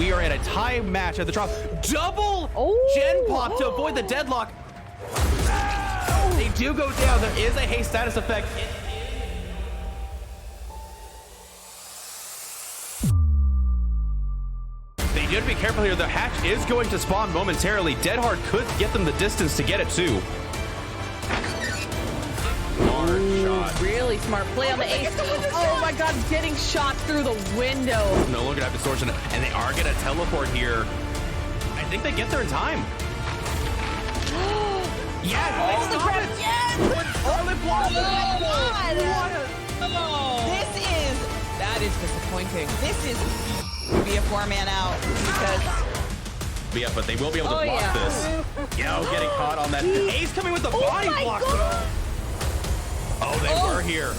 we are in a tie match at the top. Double gen pop to avoid the deadlock. They do go down. There is a haste status effect. They do have to be careful here. The hatch is going to spawn momentarily. Dead Hard could get them the distance to get it too. Really smart play on the ace. Oh my god, getting shot through the window. No longer have distortion, and they are gonna teleport here. I think they get there in time. Yes! Oh, the grab! Yes! Oh, they blocked it! That is disappointing. This is be a 4-man out because. Yeah, but they will be able to block this. Yo, getting caught on that. Ace coming with the body block. Oh, they were here.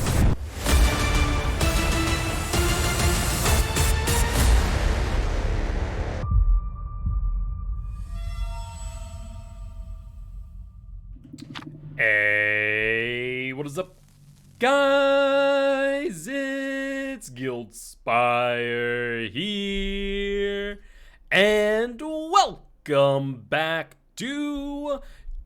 Hey, what is up, guys? It's Giltspire here, and welcome back to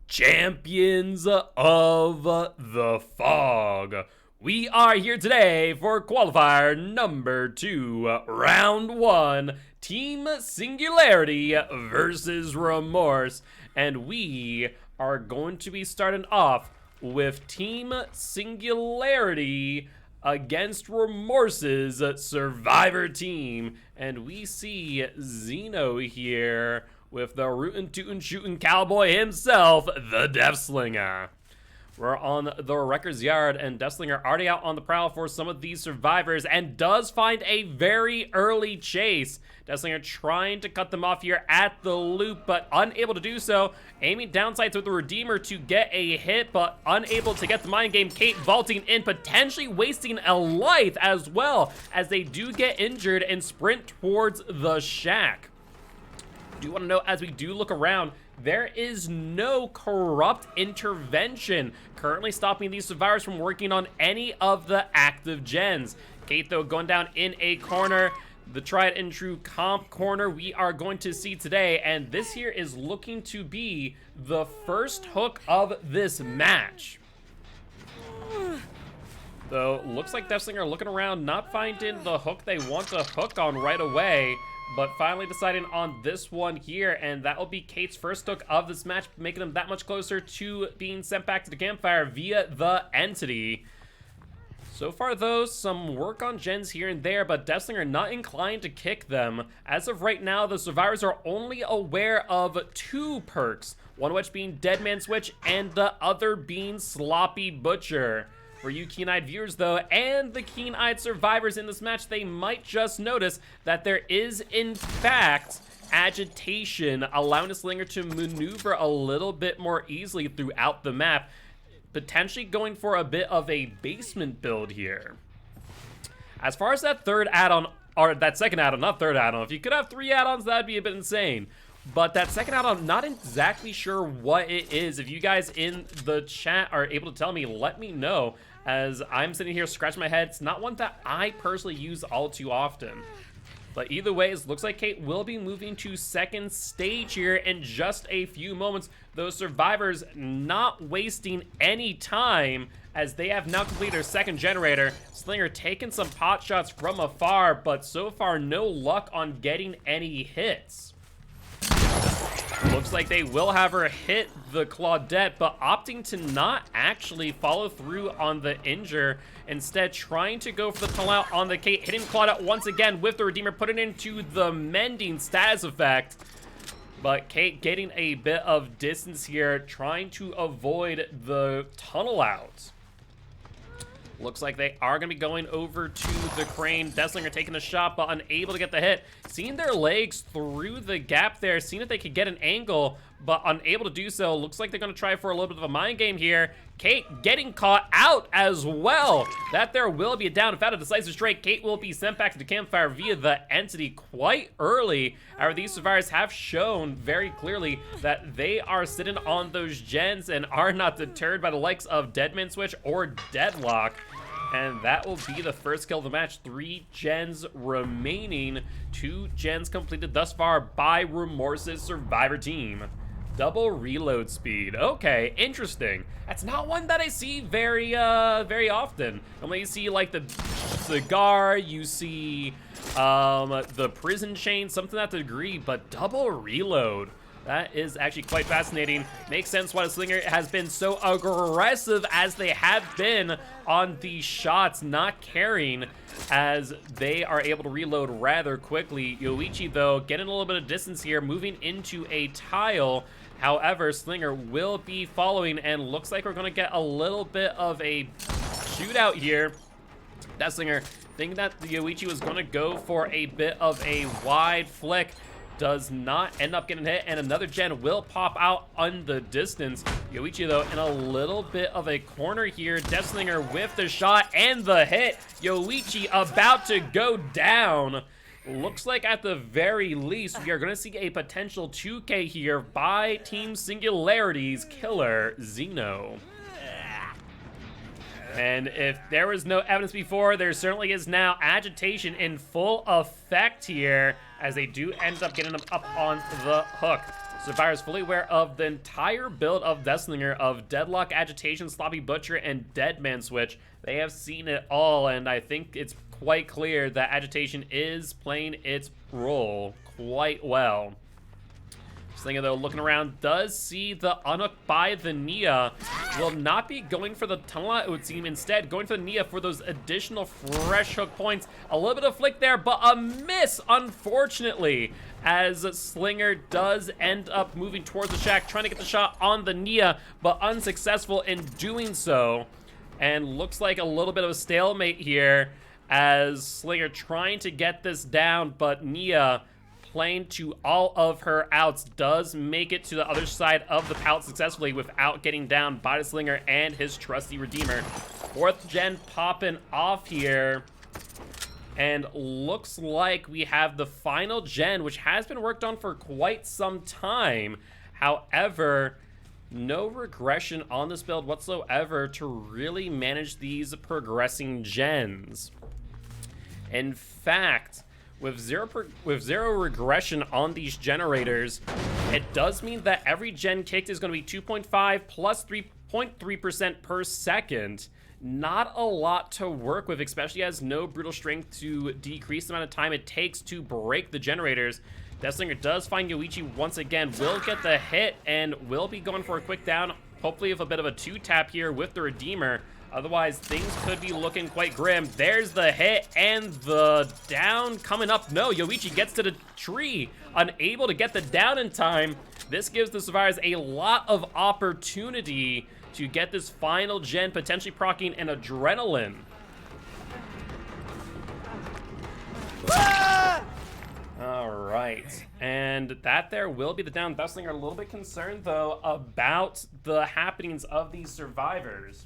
Champions of the Fog. We are here today for Qualifier number 2, round 1, Team Singularity versus Remorse, and we are going to be starting off with Team Singularity against Remorse's Survivor team, and we see Zeno here with the rootin' tootin' shootin' cowboy himself, the Deathslinger. We're on the Wrecker's Yard, and Deathslinger already out on the prowl for some of these survivors and does find a very early chase. Deathslinger trying to cut them off here at the loop, but unable to do so. Aiming downsides with the Redeemer to get a hit, but unable to get the mind game. Kate vaulting in, potentially wasting a life as well, as they do get injured and sprint towards the shack. Do want to know, as we do look around, there is no corrupt intervention currently stopping these survivors from working on any of the active gens. Kate, though, going down in a corner, the tried and true comp corner we are going to see today, and this here is looking to be the first hook of this match. Though, looks like Deathslinger looking around, not finding the hook they want to hook on right away, but finally deciding on this one here, and that will be Kate's first hook of this match, making them that much closer to being sent back to the campfire via the entity. So far, though, some work on gens here and there, but Deathslinger not inclined to kick them. As of right now, the survivors are only aware of 2 perks, one of which being Dead Man Switch and the other being Sloppy Butcher. For you keen-eyed viewers, though, and the keen-eyed survivors in this match, they might just notice that there is, in fact, agitation, allowing the Slinger to maneuver a little bit more easily throughout the map, potentially going for a bit of a basement build here. As far as that third add-on, or that second add-on, not third add-on, if you could have 3 add-ons, that'd be a bit insane. But that second add-on, not exactly sure what it is. If you guys in the chat are able to tell me, let me know, as I'm sitting here scratching my head. It's not one that I personally use all too often. But either way, it looks like Kate will be moving to second stage here in just a few moments. Those survivors not wasting any time, as they have now completed their second generator. Slinger taking some pot shots from afar, but so far no luck on getting any hits. Looks like they will have her hit the Claudette, but opting to not actually follow through on the injure. Instead, trying to go for the pull out on the Kate, hitting Claudette once again with the Redeemer, putting into the mending status effect. But Kate getting a bit of distance here, trying to avoid the tunnel out. Looks like they are going to be going over to the crane. Deathslinger taking a shot, but unable to get the hit. Seeing their legs through the gap there, seeing if they could get an angle, but unable to do so. Looks like they're going to try for a little bit of a mind game here. Kate getting caught out as well. That there will be a down. If out of decisive strike, Kate will be sent back to the campfire via the entity quite early. However, these survivors have shown very clearly that they are sitting on those gens and are not deterred by the likes of Deadman Switch or Deadlock. And that will be the first kill of the match. 3 gens remaining. 2 gens completed thus far by Remorse's Survivor team. Double reload speed. Okay, interesting. That's not one that I see very often. Normally you see like the cigar, you see the prison chain, something to that degree, but double reload. That is actually quite fascinating. Makes sense why the Slinger has been so aggressive as they have been on these shots, not caring, as they are able to reload rather quickly. Yoichi, though, getting a little bit of distance here, moving into a tile. However, Slinger will be following, and looks like we're going to get a little bit of a shootout here. That Slinger thinking that Yoichi was going to go for a bit of a wide flick. Does not end up getting hit, and another gen will pop out on the distance. Yoichi, though, in a little bit of a corner here. Deathslinger with the shot and the hit. Yoichi about to go down. Looks like at the very least, we are going to see a potential 2K here by Team Singularity's killer, Xeno. And if there was no evidence before, there certainly is now. Agitation in full effect here, as they do end up getting him up on the hook. Survivor is fully aware of the entire build of Deathslinger, of Deadlock, Agitation, Sloppy Butcher, and Deadman Switch. They have seen it all, and I think it's quite clear that Agitation is playing its role quite well. Slinger, though, looking around, does see the unhook by the Nia. Will not be going for the tunnel, it would seem. Instead, going for the Nia for those additional fresh hook points. A little bit of flick there, but a miss, unfortunately, as Slinger does end up moving towards the shack, trying to get the shot on the Nia, but unsuccessful in doing so. And looks like a little bit of a stalemate here, as Slinger trying to get this down, but Nia, playing to all of her outs, does make it to the other side of the pallet successfully without getting down by the Slinger and his trusty Redeemer. 4th gen popping off here. And looks like we have the final gen, which has been worked on for quite some time. However, no regression on this build whatsoever to really manage these progressing gens. In fact, with zero regression on these generators, it does mean that every gen kicked is going to be 2.5 plus 3.3% per second. Not a lot to work with, especially as no brutal strength to decrease the amount of time it takes to break the generators. Deathslinger does find Yoichi once again, will get the hit, and will be going for a quick down, hopefully with a bit of a 2-tap here with the Redeemer. Otherwise, things could be looking quite grim. There's the hit and the down coming up. No, Yoichi gets to the tree, unable to get the down in time. This gives the survivors a lot of opportunity to get this final gen, potentially proccing an adrenaline. All right, and that there will be the down. Deathslinger a little bit concerned, though, about the happenings of these survivors.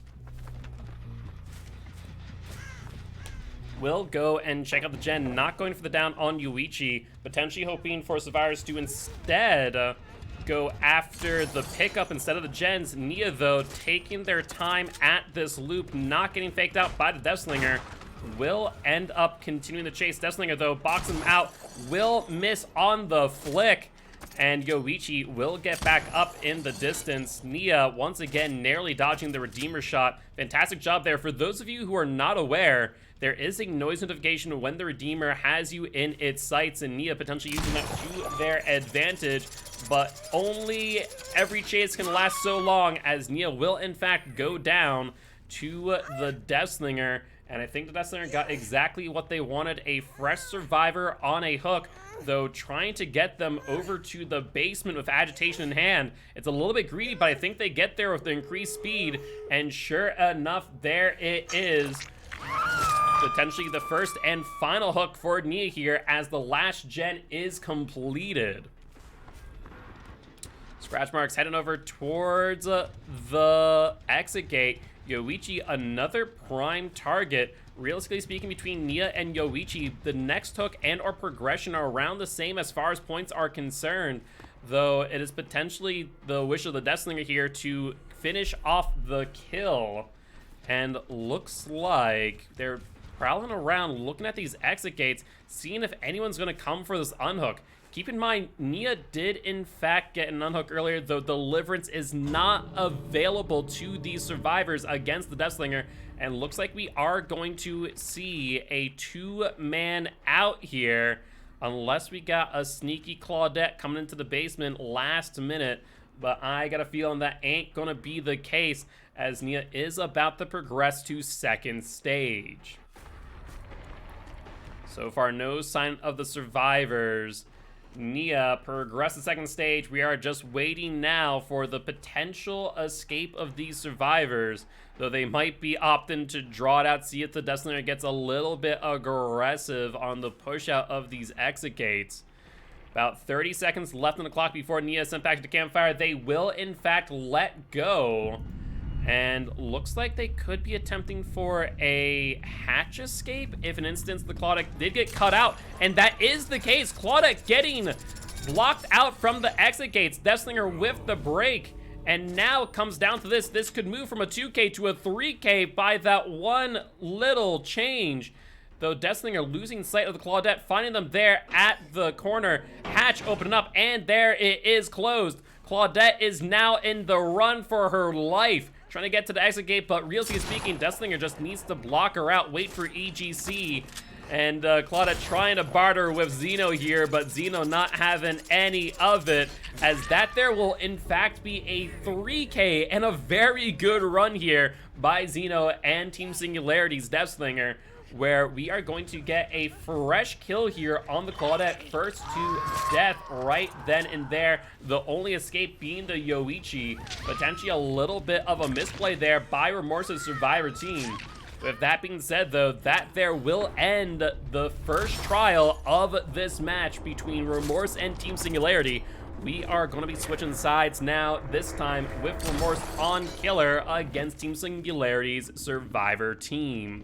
Will go and check out the gen, not going for the down on Yoichi, potentially hoping for survivors to instead go after the pickup instead of the gens. Nia, though, taking their time at this loop, not getting faked out by the Deathslinger, will end up continuing the chase. Deathslinger, though, boxing him out, will miss on the flick, and Yoichi will get back up in the distance. Nia, once again, narrowly dodging the Redeemer shot. Fantastic job there. For those of you who are not aware, there is a noise notification when the Redeemer has you in its sights, and Nia potentially using that to their advantage, but only every chase can last so long, as Nia will, in fact, go down to the Deathslinger. And I think the Deathslinger got exactly what they wanted, a fresh survivor on a hook, though trying to get them over to the basement with agitation in hand. It's a little bit greedy, but I think they get there with the increased speed, and sure enough, there it is. Potentially the first and final hook for Nia here, as the last gen is completed. Scratch marks heading over towards the exit gate. Yoichi, another prime target. Realistically speaking, between Nia and Yoichi, the next hook and or progression are around the same as far as points are concerned, though it is potentially the wish of the Deathslinger here to finish off the kill. And looks like they're prowling around, looking at these exit gates, seeing if anyone's going to come for this unhook. Keep in mind, Nia did in fact get an unhook earlier, though Deliverance is not available to these survivors against the Deathslinger, and looks like we are going to see a 2-man out here, unless we got a sneaky Claudette coming into the basement last minute. But I got a feeling that ain't gonna be the case, as Nia is about to progress to second stage. So far, no sign of the survivors. Nia progressed to second stage. We are just waiting now for the potential escape of these survivors, though they might be opting to draw it out, see if the Deathslinger gets a little bit aggressive on the push out of these exit gates. About 30 seconds left on the clock before Nia is sent back to the campfire. They will, in fact, let go. And looks like they could be attempting for a hatch escape if, in instance, the Claudette did get cut out. And that is the case. Claudette getting blocked out from the exit gates. Deathslinger with the break. And now it comes down to this. This could move from a 2K to a 3K by that one little change. Though Deathslinger losing sight of the Claudette, finding them there at the corner. Hatch opening up, and there it is closed. Claudette is now in the run for her life, trying to get to the exit gate, but realistically speaking, Deathslinger just needs to block her out, wait for EGC. And Claudette trying to barter with Zeno here, but Zeno not having any of it, as that there will in fact be a 3K and a very good run here by Zeno and Team Singularity's Deathslinger, where we are going to get a fresh kill here on the Claudette, first to death right then and there. The only escape being the Yoichi, potentially a little bit of a misplay there by Remorse's survivor team. With that being said, though, that there will end the first trial of this match between Remorse and Team Singularity. We are going to be switching sides now, this time with Remorse on Killer against Team Singularity's survivor team.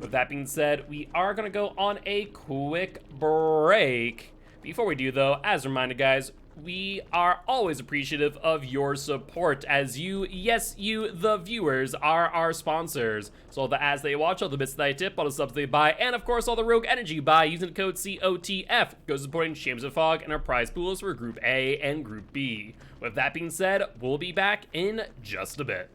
With that being said, we are going to go on a quick break. Before we do, though, as a reminder, guys, we are always appreciative of your support, as you, yes, you, the viewers, are our sponsors. So all the ads they watch, all the bits that I tip, all the subs they buy, and of course all the Rogue Energy buy using the code COTF goes supporting Shames of Fog and our prize pools for Group A and Group B. With that being said, we'll be back in just a bit.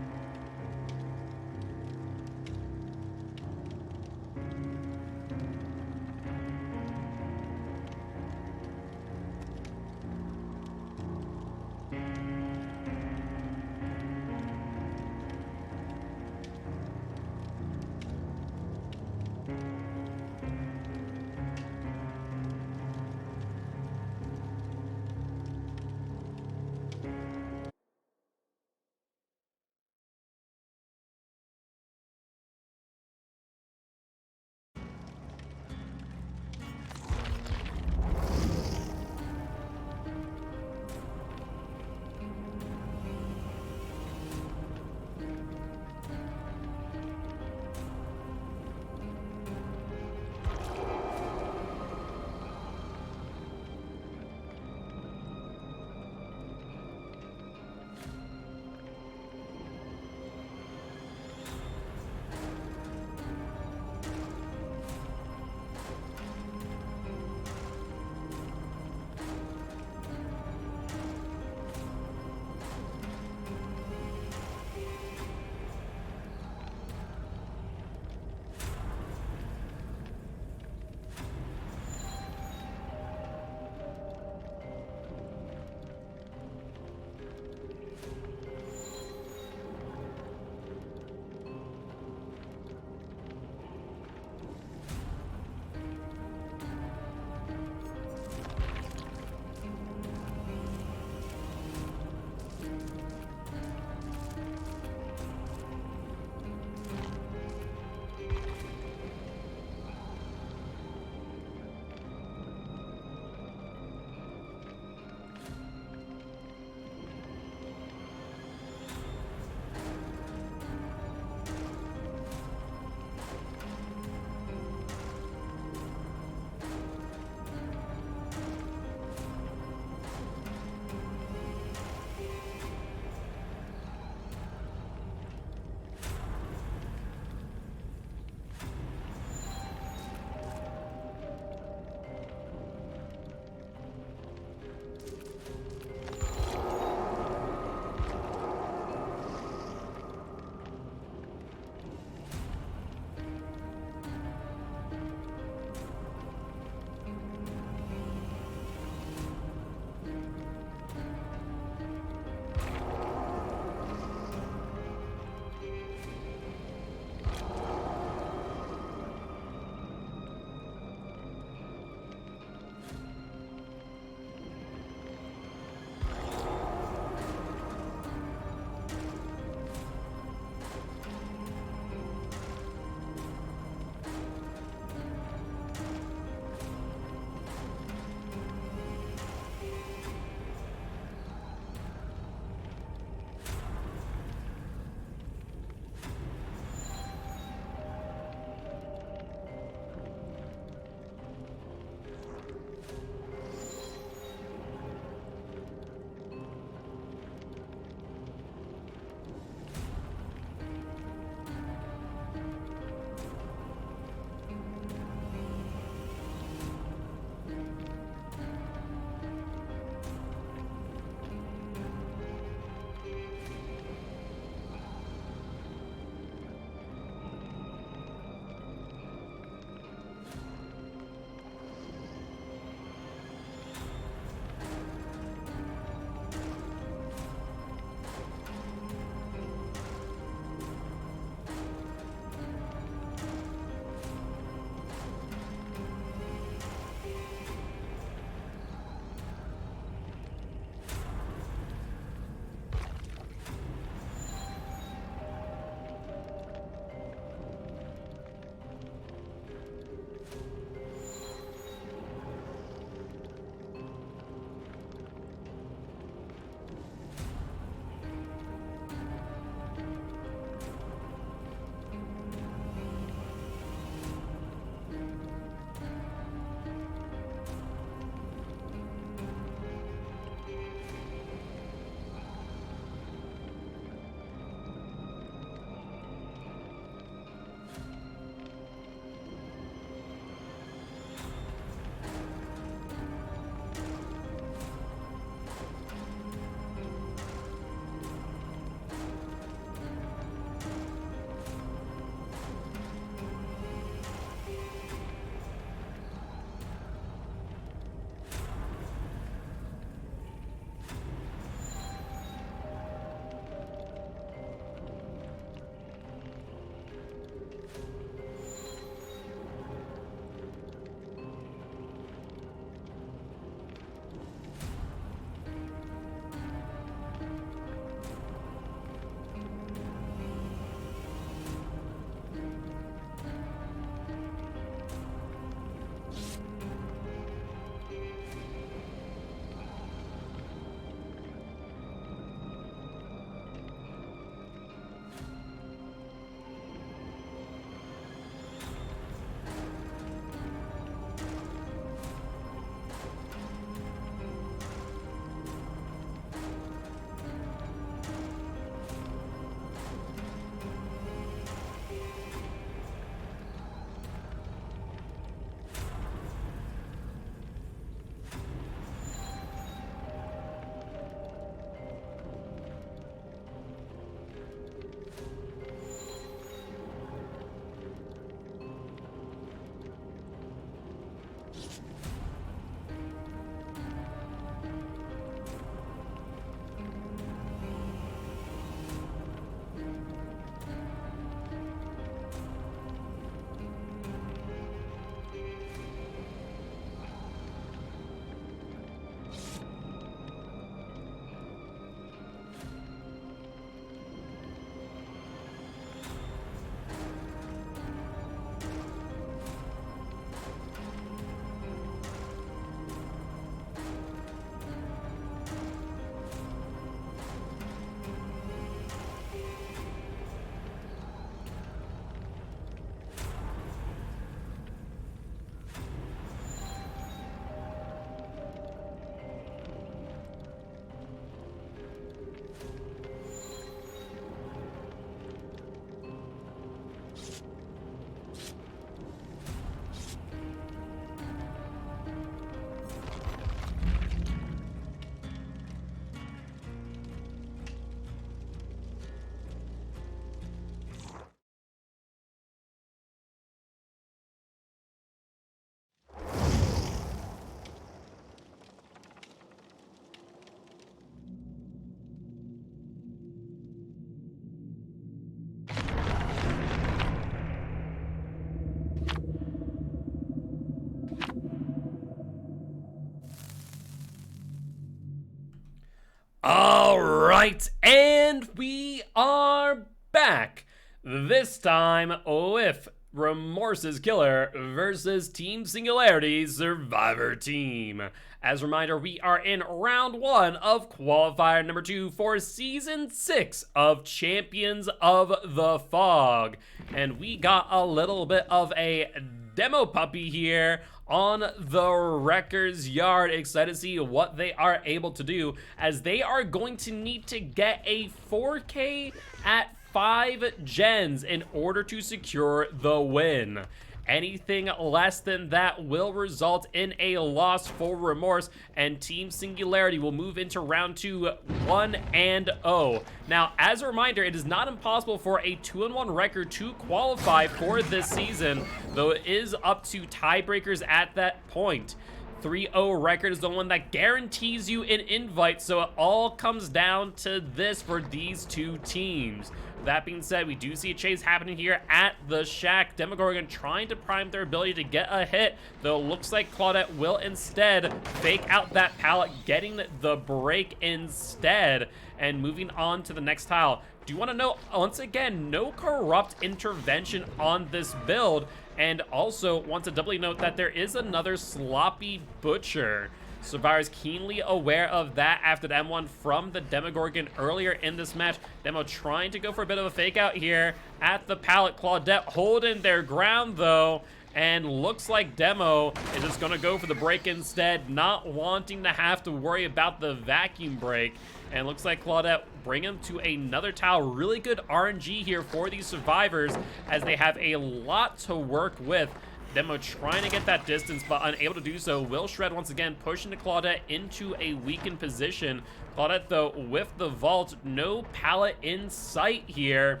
right, and we are back. This time with Remorse's Killer versus Team Singularity's Survivor Team. As a reminder, we are in round 1 of qualifier number 2 for season 6 of Champions of the Fog. And we got a little bit of a demo puppy here on the Wrecker's Yard. Excited to see what they are able to do, as they are going to need to get a 4K at 5 gens in order to secure the win. Anything less than that will result in a loss for Remorse, and Team Singularity will move into round 2 1-0. Now, as a reminder, it is not impossible for a 2-1 record to qualify for this season, though it is up to tiebreakers at that point. 3-0 record is the one that guarantees you an invite, so it all comes down to this for these two teams. That being said, we do see a chase happening here at the shack. Demogorgon trying to prime their ability to get a hit, though it looks like Claudette will instead fake out that pallet, getting the break instead, and moving on to the next tile. Do you want to know, once again, no corrupt intervention on this build, and also want to doubly note that there is another sloppy butcher. Survivor's keenly aware of that after the M1 from the Demogorgon earlier in this match. Demo trying to go for a bit of a fake out here at the pallet. Claudette holding their ground though, and looks like Demo is just gonna go for the break instead, not wanting to have to worry about the vacuum break. And looks like Claudette bring him to another tile. Really good RNG here for these survivors, as they have a lot to work with. Demo trying to get that distance, but unable to do so. Will Shred once again pushing the Claudette into a weakened position. Claudette, though, with the vault, no pallet in sight here.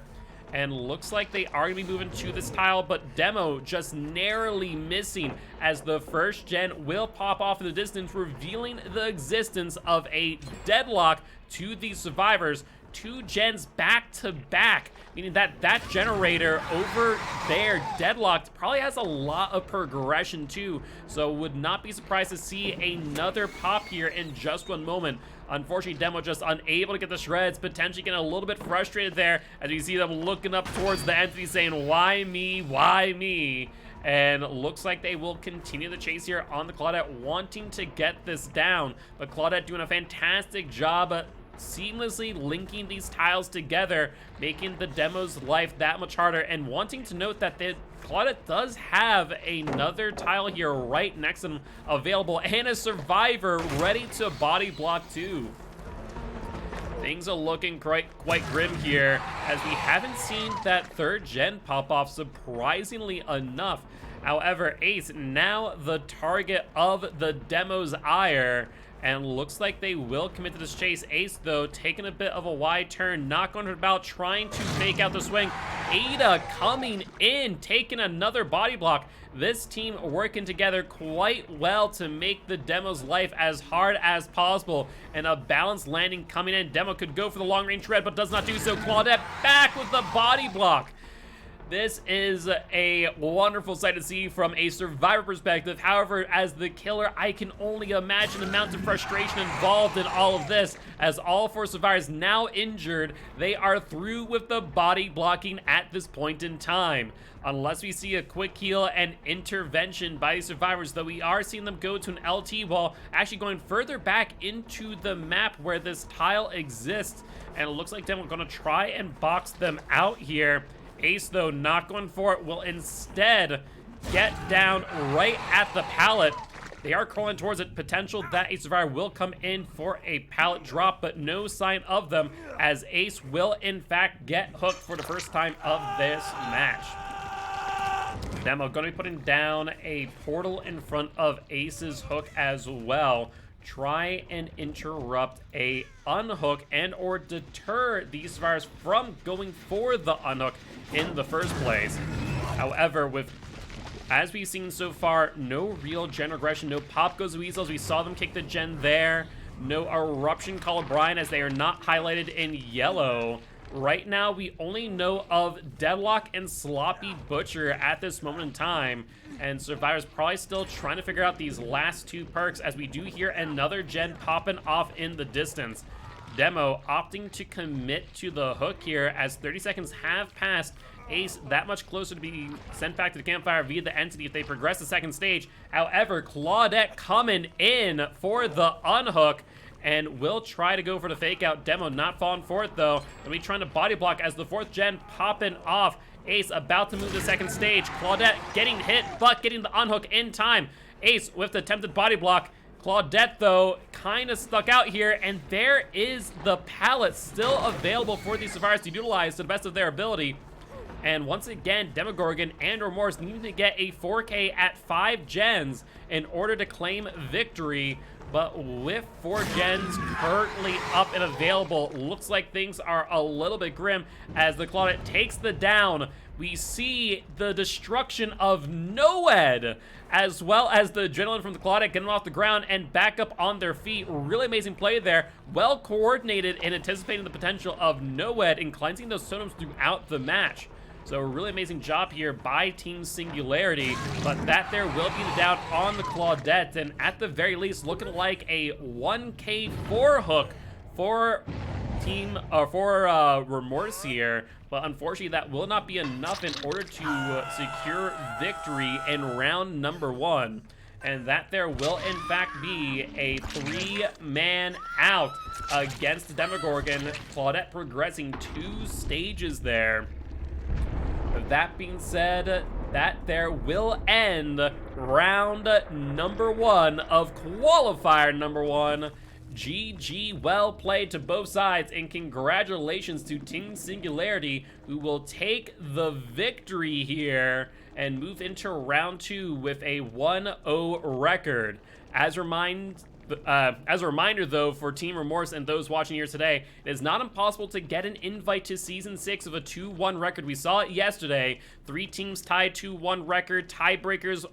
And looks like they are going to be moving to this tile, but Demo just narrowly missing, as the first gen will pop off in the distance, revealing the existence of a deadlock to these survivors. 2 gens back to back, meaning that that generator over there deadlocked probably has a lot of progression too, so would not be surprised to see another pop here in just one moment. Unfortunately, Demo just unable to get the shreds, potentially getting a little bit frustrated there, as you see them looking up towards the entity saying, why me, why me? And looks like they will continue the chase here on the Claudette, wanting to get this down, but Claudette doing a fantastic job seamlessly linking these tiles together, making the Demo's life that much harder. And wanting to note that the Claudette does have another tile here right next to them available, and a survivor ready to body block too. Things are looking quite grim here, as we haven't seen that 3rd gen pop off, surprisingly enough. However, Ace now the target of the Demo's ire, and looks like they will commit to this chase. Ace, though, taking a bit of a wide turn, not going about, trying to fake out the swing. Ada coming in, taking another body block. This team working together quite well to make the Demo's life as hard as possible. And a balanced landing coming in. Demo could go for the long-range shred, but does not do so. Claudette back with the body block. This is a wonderful sight to see from a survivor perspective. However, as the killer, I can only imagine the amount of frustration involved in all of this, as all 4 survivors now injured. They are through with the body blocking at this point in time. Unless we see a quick heal and intervention by the survivors, though we are seeing them go to an LT wall, actually going further back into the map where this tile exists. And it looks like Demo gonna try and box them out here. Ace, though, not going for it, will instead get down right at the pallet. They are crawling towards it. Potential that a survivor will come in for a pallet drop, but no sign of them, as Ace will, in fact, get hooked for the first time of this match. Demo going to be putting down a portal in front of Ace's hook as well. Try and interrupt a unhook and or deter these survivors from going for the unhook in the first place. However, as we've seen so far, no real gen regression, no pop goes weasels. We saw them kick the gen there. No eruption call Brian, as they are not highlighted in yellow. Right now, we only know of Deadlock and Sloppy Butcher at this moment in time, and Survivor's probably still trying to figure out these last 2 perks, as we do hear another gen popping off in the distance. Demo opting to commit to the hook here as 30 seconds have passed. Ace that much closer to being sent back to the campfire via the entity if they progress the second stage. However, Claudette coming in for the unhook and will try to go for the fake out. Demo not falling for it though. They'll be trying to body block as the 4th gen popping off. Ace about to move to the second stage. Claudette getting hit, but getting the unhook in time. Ace with the attempted body block. Claudette, though, kind of stuck out here, and there is the pallet still available for these survivors to utilize to the best of their ability. And once again, Demogorgon and Remorse needing to get a 4K at 5 gens in order to claim victory. But with 4 gens currently up and available, looks like things are a little bit grim as the Claudette takes the down. We see the destruction of Noed, as well as the adrenaline from the Claudette getting off the ground and back up on their feet. Really amazing play there. Well coordinated in anticipating the potential of Noed and cleansing those totems throughout the match. So a really amazing job here by Team Singularity, but that there will be the down on the Claudette, and at the very least looking like a 1K4 hook for Remorse here. But unfortunately that will not be enough in order to secure victory in round number 1. And that there will in fact be a 3-man out against the Demogorgon. Claudette progressing 2 stages there. That being said, that there will end round number 1 of qualifier number 1. GG, well played to both sides, and congratulations to Team Singularity, who will take the victory here and move into round 2 with a 1-0 record. As a reminder, though, for Team Remorse and those watching here today, it is not impossible to get an invite to Season 6 of a 2-1 record. We saw it yesterday. 3 teams tied 2-1 record. Tiebreakers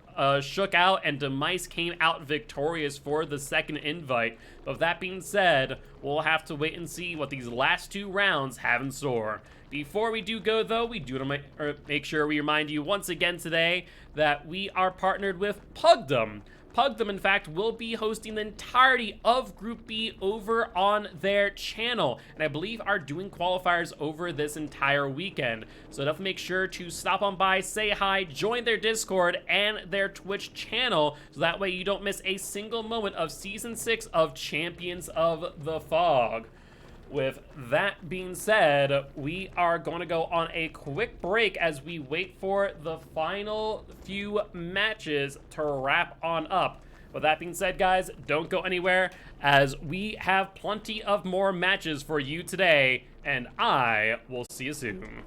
shook out, and Demise came out victorious for the second invite. But with that being said, we'll have to wait and see what these last 2 rounds have in store. Before we do go, though, we do want to make sure we remind you once again today that we are partnered with Pugdom. Pugdom, in fact, will be hosting the entirety of Group B over on their channel, and I believe are doing qualifiers over this entire weekend. So definitely make sure to stop on by, say hi, join their Discord and their Twitch channel, so that way you don't miss a single moment of Season 6 of Champions of the Fog. With that being said, we are going to go on a quick break as we wait for the final few matches to wrap on up. With that being said, guys, don't go anywhere as we have plenty of more matches for you today, and I will see you soon.